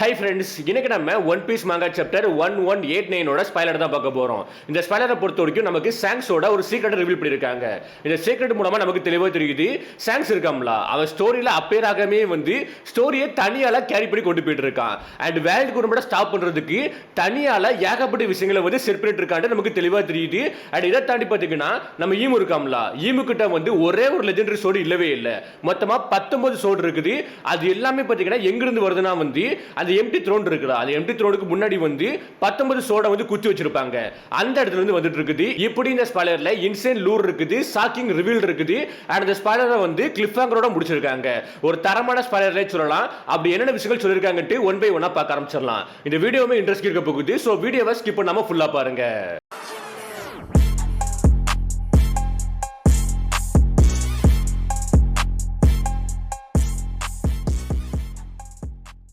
Hi friends, இன்னைக்கு நம்ம one piece மாங்கா சாப்டர் 1189 ஸ்பாய்லர் தான் பார்க்க போறோம். இந்த ஸ்பாய்லரை பொறுத்த வரைக்கும் நமக்கு சாங்ஸோட ஒரு சீக்ரெட் ரிவீல் பண்ணிருக்காங்க. இந்த சீக்ரெட் மூலமா நமக்கு தெளிவா தெரியுது, சாங்ஸ் இருக்காம்ல அவன் ஸ்டோரியில அப்பேர் ஆகவே வந்து ஸ்டோரியை தனியால கேரி பண்ணி கொண்டு போயிட்டு இருக்கான். அண்ட் வேர்ல்ட் குரூப்போட ஸ்டாப் பண்றதுக்கு தனியால ஏகப்பட்ட விஷயங்களை வந்து செட் பண்ணிட்டு இருக்கான்னு நமக்கு தெளிவா தெரியுது. அண்ட் இதை தாண்டி பாத்தீங்கன்னா நம்ம ஈமு இருக்காம்ல, ஈமு கிட்ட வந்து ஒரே ஒரு லெஜெண்டரி சோடு இல்லவே இல்லை. மொத்தமா 19 சோடு இருக்குது. அது எல்லாமே பாத்தீங்கன்னா எங்க இருந்து வருதுன்னா வந்து அந்த எம்டி த்ரோன் இருக்குடா, அது எம்டி த்ரோனுக்கு முன்னாடி வந்து 19 சோட வந்து குத்தி வச்சிருப்பாங்க. அந்த இடத்துல இருந்து வந்துட்டு இருக்குது. இப்படி இந்த ஸ்பாய்லர்ல இன்சேன் லூர் இருக்குது, ஷாக்கிங் ரிவீல் இருக்குது. அண்ட் இந்த ஸ்பாய்லரை வந்து கிளிஃப் ஹேங்கரோட முடிச்சிருக்காங்க. ஒரு தரமான ஸ்பாய்லரே சொல்லலாம். அப்படி என்னென்ன விஷயங்கள் சொல்லிருக்காங்கன்னு ஒன் பை ஒன்னா பார்க்க ஆரம்பிச்சிடலாம். இந்த வீடியோவே இன்ட்ரெஸ்ட் இருக்க போகுது. சோ வீடியோவை ஸ்கிப் பண்ணாம ஃபுல்லா பாருங்க.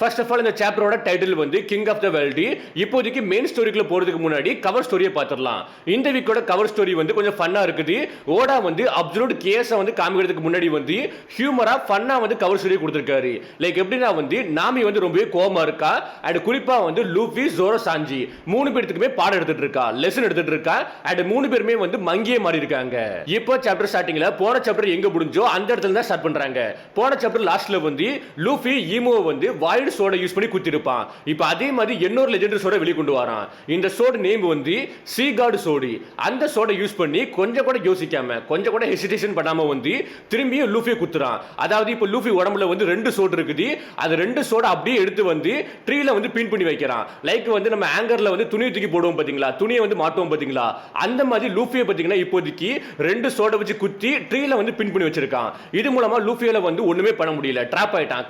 ஃபர்ஸ்ட் ஆஃப் ஆல் இந்த சாப்டரோட டைட்டில் வந்து கிங் ஆஃப் த வேர்ல்ட். இப்போதைக்கு மெயின் ஸ்டோரிக்குள்ள போறதுக்கு முன்னாடி கவர் ஸ்டோரியை பார்த்துடலாம். இந்த வீக்கோட கவர் ஸ்டோரி வந்து கொஞ்சம் ஃபன்னா இருக்குது. ஓடா வந்து அப்சல்யூட் கேஸை வந்து காமிக்கிறதுக்கு முன்னாடி வந்து ஹியூமரா ஃபன்னா வந்து கவர் ஸ்டோரி கொடுத்திருக்காரு. லைக் எப்படின்னா வந்து நாமி வந்து ரொம்பவே கோவமா இருக்கா. அண்ட் குறிப்பா வந்து லூஃபி, ஜோரோ, சாஞ்சி 3 பேருக்குமே பாடம் எடுத்துட்டு இருக்கா, லெசன் எடுத்துட்டு இருக்கா. அண்ட் 3 பேருமே வந்து மங்கியே மாறி இருக்காங்க. இப்போ சாப்டர் ஸ்டார்டிங்ல போன சாப்டர் எங்க முடிஞ்சோ அந்த இடத்துல தான் ஸ்டார்ட் பண்றாங்க. போன சாப்டர் லாஸ்ட்ல வந்து லூஃபி ஈமோவை வந்து வாய்டு சோட யூஸ் பண்ணி குத்திருப்பான். இப்போ அதே மாதிரி இன்னொரு லெஜெண்டரி சோட வெளிய கொண்டு வரான். இந்த சோடு நேம் வந்து சீ காட் சோடி. அந்த சோட யூஸ் பண்ணி கொஞ்சம் கூட யோசிக்காம, கொஞ்சம் கூட ஹெசிடேஷன் பண்ணாம வந்து திரும்பியும் லூஃபியை குத்துறான். அதாவது இப்போ லூஃபி உடம்புல வந்து 2 சோடு இருக்குது. அது 2 சோட அப்படியே எடுத்து வந்து ட்ரீல வந்து பின் பண்ணி வைக்கிறான். லைக் வந்து நம்ம ஆங்கர்ல வந்து துணியை தூக்கி போடுவோம் பாத்தீங்களா, துணியை வந்து மாட்டுவோம் பாத்தீங்களா, அந்த மாதிரி லூஃபியை பாத்தீங்கன்னா இப்போதைக்கு 2 சோட வச்சு குத்தி ட்ரீல வந்து பின் பண்ணி வச்சிருக்கான். இது மூலமா லூஃபியால வந்து ஒண்ணுமே பண்ண முடியல, ட்ராப் ஆயிட்டான்.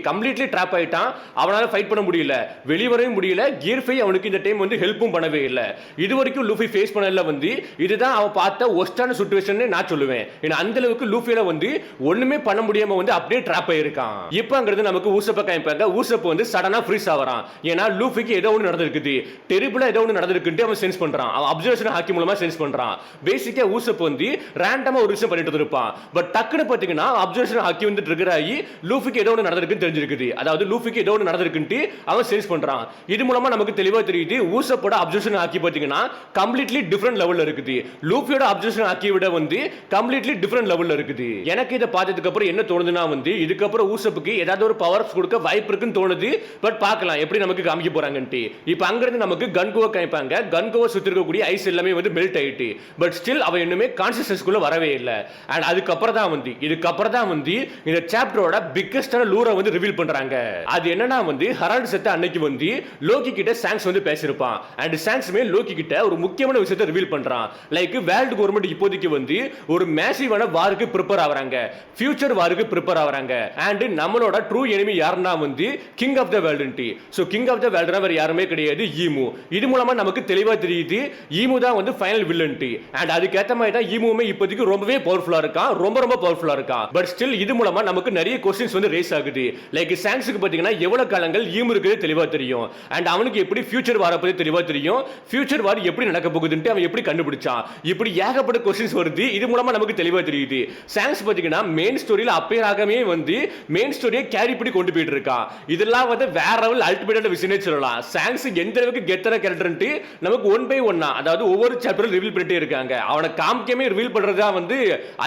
கம்ப்ளீட்லி ட்ராப் ஆயிட்டான். அவனால ஃபைட் பண்ண முடியல, வெளிவரவே முடியல. கியர்ஃபை அவனுக்கு இந்த டைம் வந்து ஹெல்ப்பும் பண்ணவே இல்லை. இது வரைக்கும் லூஃபி ஃபேஸ் பண்ணல வந்து இதுதான் அவன் பார்த்த ஒஸ்டான சிச்சுவேஷன் நான் சொல்லுவேன். ஏன்னா அந்த அளவுக்கு லூஃபியால வந்து ஒண்ணுமே பண்ண முடியாம வந்து அப்படியே ட்ராப் ஆயிருக்கான். இப்பங்கிறது நமக்கு ஊசப்ப காமிப்பாங்க. ஊசப்ப வந்து சடனா ஃப்ரீஸ் ஆவறான். ஏன்னா லூஃபிக்கு ஏதோ ஒன்று நடந்திருக்குது, டெரிபிளா ஏதோ ஒன்று நடந்திருக்குன்னு அவன் சென்ஸ் பண்றான். அவன் அப்சர்வேஷன் ஹாக்கி மூலமா சென்ஸ் பண்றான். பேசிக்கா ஊசப்ப வந்து ரேண்டமா ஒரு விஷயம் பண்ணிட்டு இருப்பான். பட் டக்குன்னு பாத்தீங்கன்னா அப்சர்வேஷன் ஹாக்கி வந்து ட்ரிகர் ஆகி லூஃபிக்கு ஏதோ ஒன்று நடந்திருக்குன்னு தெரிஞ்சிருக்குது. அதாவது லூஃபிக்கு ஏதோ நடந்திருக்குன்னு அவன் சென்ஸ் பண்றான். இது மூலமா நமக்கு தெளிவா தெரியுது ஊசப்போட அப்சர்வேஷன் ஆக்கி பாத்தீங்கன்னா கம்ப்ளீட்லி டிஃபரண்ட் லெவல்ல இருக்குது. லூஃபியோட அப்சர்வேஷன் ஆக்கி விட வந்து கம்ப்ளீட்லி டிஃபரண்ட் லெவல்ல இருக்குது. எனக்கு இத பார்த்ததுக்கு அப்புறம் என்ன தோணுதுன்னா வந்து இதுக்கு அப்புறம் ஊசப்புக்கு ஏதாவது ஒரு பவர்ஸ் கொடுக்க வாய்ப்பு இருக்குன்னு தோணுது. பட் பார்க்கலாம் எப்படி நமக்கு காமிக்க போறாங்கன்னு. இப்போ அங்க இருந்து நமக்கு கன்கோவை காமிப்பாங்க. கன்கோவை சுத்தி இருக்கக்கூடிய ஐஸ் எல்லாமே வந்து மெல்ட் ஆயிட்டு. பட் ஸ்டில் அவன் இன்னுமே கான்சியஸ்னஸ்க்குள்ள வரவே இல்லை. அண்ட் அதுக்கப்புறம் தான் வந்து இந்த சாப்டரோட பிக்கஸ்டான லூரை வந்து ரிவீல் பண்றாங்க. அது என்னன்னா வந்து ஹரால்ட் செத்த அன்னைக்கு வந்து லோக்கி கிட்ட சாங்ஸ் வந்து பேசிருப்பான். அண்ட் சாங்ஸ்மே லோக்கி கிட்ட ஒரு முக்கியமான விஷயத்தை ரிவீல் பண்றான். லைக் வேர்ல்ட் கவர்மெண்ட் இப்போதைக்கு வந்து ஒரு மேசிவான வாருக்கு ப்ரிப்பேர் ஆவறாங்க, ஃபியூச்சர் வாருக்கு ப்ரிப்பேர் ஆவறாங்க. அண்ட் நம்மளோட ட்ரூ எனிமி யாருன்னா வந்து king of the world. So king of the வேர்ல்ட்னா வேற யாருமே கிடையாது, ஈமு. இது மூலமா நமக்கு தெளிவா தெரியுது ஈமு தான் வந்து ஃபைனல் வில்லன். அண்ட் அதுக்கு ஏத்த மாதிரி தான் ஈமுமே இப்போதைக்கு ரொம்பவே பவர்ஃபுல்லா இருக்கான், ரொம்ப பவர்ஃபுல்லா இருக்கான். பட் ஸ்டில் இது மூலமா நமக்கு நிறைய क्वेश्चंस வந்து ரேஸ் ஆகுது. லைக் சாங்ஸ்க்கு பாத்தீங்கன்னா எவ்வளவு காலங்கள் ஈமு இருக்குது தெளிவா தெரியும். அண்ட் அவனுக்கு எப்படி ஃபியூச்சர் வார பத்தி தெளிவா தெரியும். ஃபியூச்சர் வார் எப்படி நடக்க போகுதுன்னு அவன் எப்படி கண்டுபிடிச்சான். இப்படி ஏகப்பட்ட क्वेश्चंस வருது. இது மூலமா நமக்கு தெளிவா தெரியுது சாங்ஸ் பாத்தீங்கன்னா மெயின் ஸ்டோரியில அப்பேராகவே வந்து மெயின் ஸ்டோரியை கேரி பண்ணி கொண்டு போயிட்டு இருக்கான். இதெல்லாம் வந்து வேற லெவல் அல்டிமேட்டான விஷயமே சொல்லலாம். சாங்ஸ் எந்த அளவுக்கு கெத்தர கேரக்டர்ன்ட்டு நமக்கு ஒன் பை ஒன்னா அதாவது ஒவ்வொரு சாப்டரும் ரிவீல் பண்ணிட்டே இருக்காங்க. அவனை காமிக்கமே ரிவீல் பண்றதா வந்து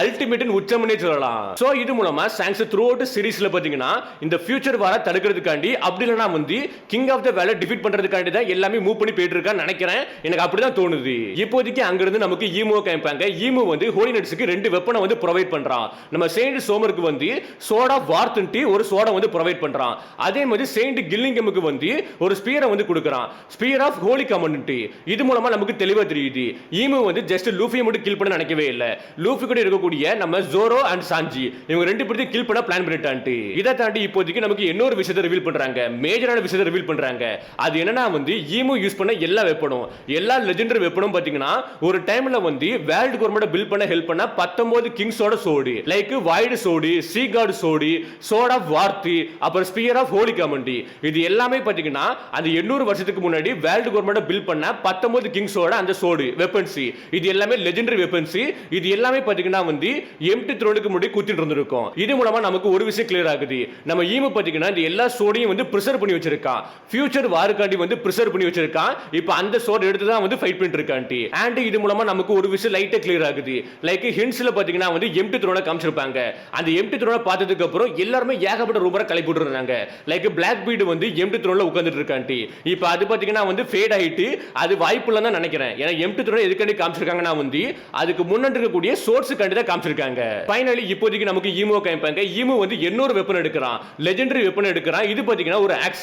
அல்டிமேட் உச்சம்னே சொல்லலாம். சோ இது மூலமா சாங்ஸ் த்ரூ அவுட் சீரிஸ்ல பாத்தீங்கன்னா இந்த ஃபியூச்சர் வார தடுக்கிறதுக்காண்டி அப்படி இல்லனா வந்து king of the world defeat பண்றதுக்காண்டி தான் எல்லாமே மூவ் பண்ணி போயிட்டு இருக்கான்னு நினைக்கிறேன். எனக்கு அப்படிதான் தோணுது. இப்போதைக்கு அங்க இருந்து நமக்கு ஈமோ காமிப்பாங்க. ஈமோ வந்து ஹோலி நைட்ஸ்க்கு 2 வெப்பனை வந்து ப்ரொவைட் பண்றான். நம்ம செயின்ட் சோமருக்கு வந்து சோடா வார்த்ன்ட்டு ஒரு சோடா வந்து ப்ரொவைட் பண்றான். அதே மாதிரி செயின்ட் கில்லிங்கமுக்கு வந்து ஒரு ஸ்பியரை வந்து கொடுக்கறான், ஸ்பியர் ஆஃப் ஹோலி கமாண்ட். இது மூலமா நமக்கு தெளிவா தெரியுது ஈமோ வந்து ஜஸ்ட் லூஃபியை மட்டும் கில் பண்ண நினைக்கவே இல்ல, லூஃபி கூட இருக்கக்கூடிய நம்ம ஜோரோ அண்ட் சாஞ்சி இவங்க 2 பேரையும் கில் பண்ண பிளான் பண்ணிட்டான்ட்டு. இதை தாண்டி இப்போதைக்கு நமக்கு இன்னொரு விஷயத்தை ரிவீல் பண்றாங்க, மேஜரான விஷயத்தை ரிவீல் பண்றாங்க. அது என்னன்னா வந்து ஈமோ யூஸ் பண்ண எல்லா வெப்பனும், எல்லா லெஜெண்டரி வெப்பனும் பாத்தீங்கன்னா ஒரு டைம்ல வந்து வேர்ல்ட் கவர்மெண்ட் பில்ட் பண்ண ஹெல்ப் பண்ண 19 கிங்ஸோட sword, like wide sword, sea god sword, sword of wrath, அப்புறம் ஸ்பியர் ஆஃப் ஹோலி கமாண்ட். இது எல்லாமே பாத்தீங்கன்னா அந்த 800 வருஷத்துக்கு முன்னாடி வேர்ல்ட் கவர்மெண்ட் பில்ட் பண்ண 19 கிங்ஸோட அந்த சோடு வெப்பன்ஸ். இது எல்லாமே லெஜெண்டரி வெப்பன்ஸ். இது எல்லாமே பாத்தீங்கன்னா வந்து எம்டி த்ரோனுக்கு முன்னாடி குத்திட்டு இருந்திருக்கும். இது மூலமா நமக்கு ஒரு விஷயம் கிளியர் ஆகுது. நம்ம ஈமு பாத்தீங்கன்னா இந்த எல்லா எல்லா சோடையும் வந்து ப்ரிசர்வ் பண்ணி வச்சிருக்கான். ஃபியூச்சர் வாருக்காண்டி வந்து ப்ரிசர்வ் பண்ணி வச்சிருக்கான். இப்போ அந்த சோட எடுத்து தான் வந்து ஃபைட் பண்ணிட்டு இருக்கான்டி. அண்ட் இது மூலமா நமக்கு ஒரு விஷயம் லைட்டா கிளியர் ஆகுது. லைக் ஹிண்ட்ஸ்ல பாத்தீங்கன்னா வந்து எம்டி த்ரோனை காமிச்சிருப்பாங்க. அந்த எம்டி த்ரோனை பார்த்ததுக்கு அப்புறம் எல்லாரும் ஏகப்பட்ட ரூமரை கிளப்பி விட்டுறாங்க. லைக் பிளாக் பீட் வந்து எம்டி த்ரோன்ல உட்கார்ந்துட்டு இருக்கான்டி. இப்போ அது பாத்தீங்கன்னா வந்து ஃபேட் ஆயிட்டு அது வாய்ப்புல தான் நினைக்கிறேன். ஏன்னா எம்டி த்ரோனை எதுக்காண்டி காமிச்சிருக்காங்கன்னா வந்து அதுக்கு முன்னாடி இருக்கக்கூடிய சோர்ஸ் காண்டி தான் காமிச்சிருக்காங்க. ஃபைனலி இப்போதைக்கு நமக்கு ஈமோ காமிப்பாங்க. ஈமோ வந்து இன்னொரு வெப்பன் எடுக்கிறான். லெஜெண்டரி வெப்பன் எடுக்கிறான். இது பாத்தீங்கன்னா ஒரு ஆக்ஸ்.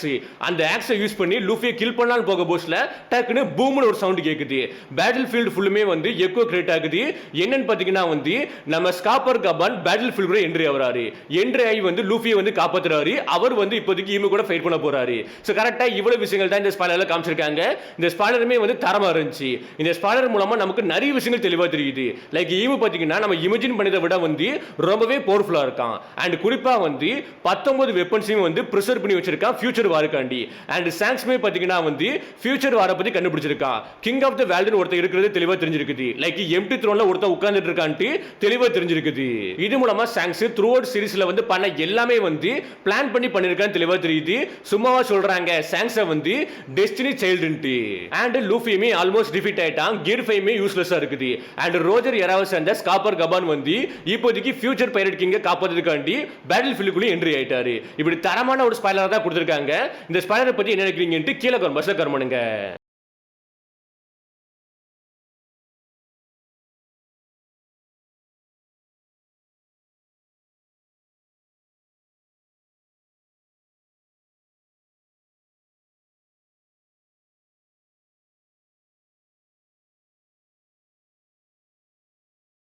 அந்த ஆக்ஸை யூஸ் பண்ணி லூஃபியை கில் பண்ணலாம்னு போக போஸ்ல டக்குன்னு பூம்னு ஒரு சவுண்ட் கேக்குது. பேட்டில் ஃபீல்ட் ஃபுல்லுமே வந்து எக்கோ கிரியேட் ஆகுது. என்னன்னு பாத்தீங்கன்னா வந்து நம்ம ஸ்காப்பர் கபான் பேட்டில் ஃபீல்டுல என்ட்ரி ஆவறாரு. என்ட்ரி ஆகி வந்து லூஃபியை வந்து காப்பாத்துறாரு. அவர் வந்து இப்போதைக்கு ஈமோ கூட ஃபைட் பண்ண போறாரு. சோ கரெக்ட்டா இவ்வளவு விஷயங்கள் தான் இந்த ஸ்பாயிலர்ல காமிச்சிருக்காங்க. இந்த ஸ்பாயிலருமே வந்து தரமா இருந்துச்சு. இந்த ஸ்பாயிலர் மூலமா நமக்கு நிறைய விஷயங்கள் தெளிவா தெரியுது. லைக் ஈமோ பாத்தீங்கன்னா நம்ம இமேஜின் பண்ணதை விட வந்து ரொம்பவே பவர்ஃபுல்லா இருக்கான். அண்ட் குறிப்பா வந்து 19 வெப்பன்ஸையும் வந்து ப்ரிசர்வ் பண்ணி வச்சிருக்கான் ஃபியூச்சர் வாருக்காண்டி. அண்ட் சாங்ஸ்மே பாத்தீங்கன்னா வந்து ஃபியூச்சர் வார பத்தி கண்டுபிடிச்சிருக்கான். கிங் ஆஃப் தி வேர்ல்ட்னு ஒருத்தர் இருக்கிறது தெளிவா தெரிஞ்சிருக்குது. லைக் எம்டி த்ரோன்ல ஒருத்தன் உட்கார்ந்துட்டு இருக்கான்ட்டு தெளிவா தெரிஞ்சிருக்குது. இது மூலமா சாங்ஸ் த்ரூ அவுட் சீரிஸ்ல வந்து பண்ண எல்லாமே வந்து பிளான் பண்ணி பண்ணிருக்கான்னு தெளிவா தெரியுது. சும்மாவா சொல்றாங்க சாங்ஸை வந்து டெஸ்டினி சைல்டுன்ட்டு. அண்ட் லூஃபியுமே ஆல்மோஸ்ட் டிஃபீட் ஆயிட்டான். கியர் 5மே யூஸ்லெஸ்ஸா இருக்குது. அண்ட் ரோஜர் யாராவது சேர்ந்த ஸ்காப்பர் கபான் வந்து இப்போதைக்கு ஃபியூச்சர் பைரட் கிங்க காப்பாத்துறதுக்காண்டி பேட்டில் ஃபீல்டுக்குள்ள என்ட்ரி ஆயிட்டாரு. இப்படி தரமான ஒரு ஸ்பாயிலர் தான் கொடுத்திருக்காங்க. இந்த ஸ்பாயிலரை பத்தி என்ன நினைக்கிறீங்கன்னு கீழே கமெண்ட் பாக்ஸ்ல கமெண்ட் பண்ணுங்க.